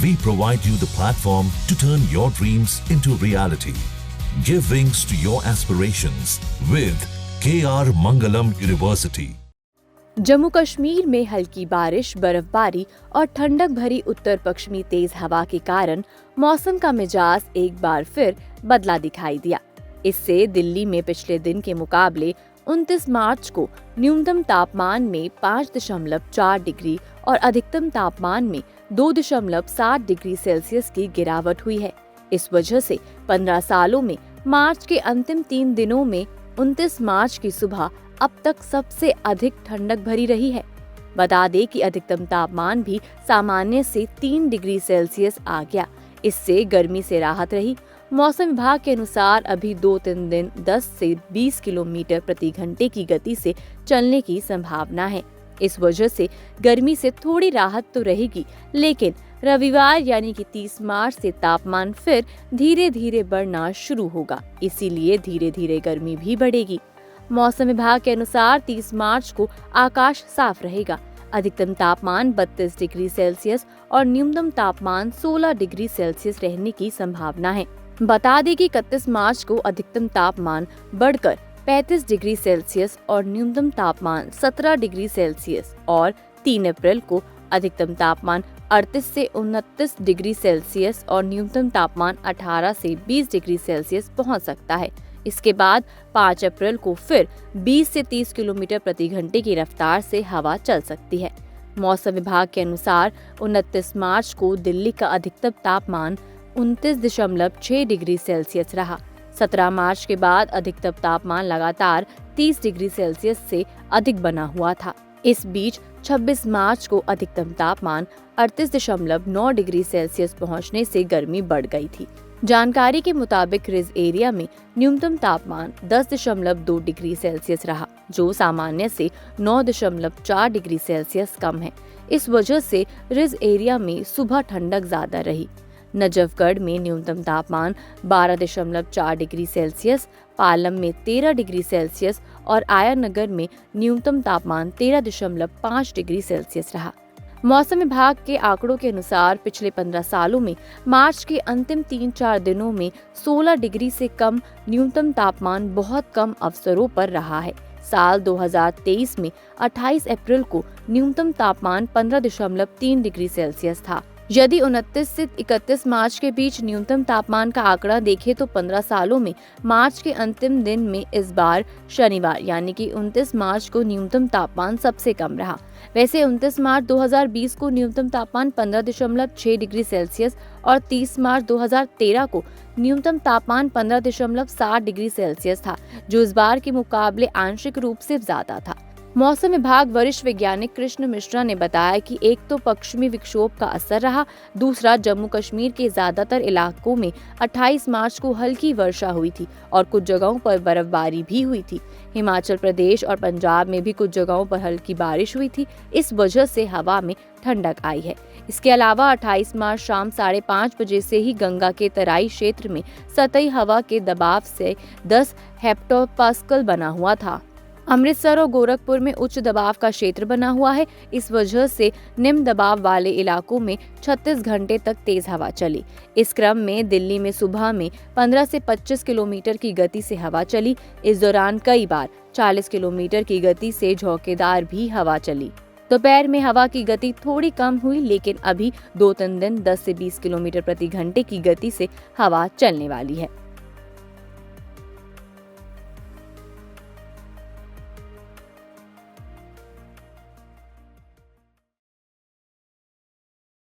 We provide you the platform to turn your dreams into reality. Give wings to your aspirations with KR Mangalam University. Jammu Kashmir में हल्की बारिश, बर्फबारी और ठंडक भरी उत्तर पश्चिमी तेज हवा के कारण मौसम का मिजाज एक बार फिर बदला दिखाई दिया। इससे दिल्ली में पिछले दिन के मुकाबले 29 मार्च को न्यूनतम तापमान में 5.4 डिग्री और अधिकतम तापमान में 2.7 डिग्री सेल्सियस की गिरावट हुई है। इस वजह से 15 सालों में मार्च के अंतिम 3 दिनों में 29 मार्च की सुबह अब तक सबसे अधिक ठंडक भरी रही है। बता दें कि अधिकतम तापमान भी सामान्य से 3 डिग्री सेल्सियस आ गया। इससे गर्मी से राहत रही। मौसम विभाग के अनुसार अभी 2-3 दिन 10 से 20 किलोमीटर प्रति घंटे की गति से चलने की संभावना है। इस वजह से गर्मी से थोड़ी राहत तो रहेगी, लेकिन रविवार यानी कि 30 मार्च से तापमान फिर धीरे धीरे बढ़ना शुरू होगा। इसीलिए धीरे धीरे गर्मी भी बढ़ेगी। मौसम विभाग के अनुसार 30 मार्च को आकाश साफ रहेगा। अधिकतम तापमान 32 डिग्री सेल्सियस और न्यूनतम तापमान 16 डिग्री सेल्सियस रहने की संभावना है। बता दें कि 31 मार्च को अधिकतम तापमान बढ़कर 35 डिग्री सेल्सियस और न्यूनतम तापमान 17 डिग्री सेल्सियस और 3 अप्रैल को अधिकतम तापमान 38 से 29 डिग्री सेल्सियस और न्यूनतम तापमान 18 से 20 डिग्री सेल्सियस पहुंच सकता है। इसके बाद 5 अप्रैल को फिर 20 से 30 किलोमीटर प्रति घंटे की रफ्तार से हवा चल सकती है। मौसम विभाग के अनुसार 29 मार्च को दिल्ली का अधिकतम तापमान 29.6 डिग्री सेल्सियस रहा। 17 मार्च के बाद अधिकतम तापमान लगातार 30 डिग्री सेल्सियस से अधिक बना हुआ था। इस बीच 26 मार्च को अधिकतम तापमान 38.9 डिग्री सेल्सियस पहुंचने से गर्मी बढ़ गई थी। जानकारी के मुताबिक रिज एरिया में न्यूनतम तापमान 10.2 डिग्री सेल्सियस रहा, जो सामान्य से 9.4 डिग्री सेल्सियस कम है। इस वजह से रिज एरिया में सुबह ठंडक ज्यादा रही। नजफगढ़ में न्यूनतम तापमान 12.4 डिग्री सेल्सियस, पालम में 13 डिग्री सेल्सियस और आयानगर में न्यूनतम तापमान 13.5 डिग्री सेल्सियस रहा। मौसम विभाग के आंकड़ों के अनुसार पिछले 15 सालों में मार्च के अंतिम 3-4 दिनों में 16 डिग्री से कम न्यूनतम तापमान बहुत कम अवसरों पर रहा है। साल 2023 में 28 अप्रैल को न्यूनतम तापमान 15.3 डिग्री सेल्सियस था। यदि 29 से 31 मार्च के बीच न्यूनतम तापमान का आंकड़ा देखें तो 15 सालों में मार्च के अंतिम दिन में इस बार शनिवार यानी कि 29 मार्च को न्यूनतम तापमान सबसे कम रहा। वैसे 29 मार्च 2020 को न्यूनतम तापमान 15.6 डिग्री सेल्सियस और 30 मार्च 2013 को न्यूनतम तापमान 15.7 डिग्री सेल्सियस था, जो इस बार के मुकाबले आंशिक रूप से ज्यादा था। मौसम विभाग वरिष्ठ वैज्ञानिक कृष्ण मिश्रा ने बताया कि एक तो पश्चिमी विक्षोभ का असर रहा, दूसरा जम्मू कश्मीर के ज्यादातर इलाकों में 28 मार्च को हल्की वर्षा हुई थी और कुछ जगहों पर बर्फबारी भी हुई थी। हिमाचल प्रदेश और पंजाब में भी कुछ जगहों पर हल्की बारिश हुई थी। इस वजह से हवा में ठंडक आई है। इसके अलावा 28 मार्च शाम 5:30 बजे से ही गंगा के तराई क्षेत्र में सतही हवा के दबाव से 10 हेक्टोपास्कल बना हुआ था। अमृतसर और गोरखपुर में उच्च दबाव का क्षेत्र बना हुआ है। इस वजह से निम्न दबाव वाले इलाकों में 36 घंटे तक तेज हवा चली। इस क्रम में दिल्ली में सुबह में 15 से 25 किलोमीटर की गति से हवा चली। इस दौरान कई बार 40 किलोमीटर की गति से झोंकेदार भी हवा चली। दोपहर में हवा की गति थोड़ी कम हुई, लेकिन अभी 2-3 दिन 10 से 20 किलोमीटर प्रति घंटे की गति से हवा चलने वाली है।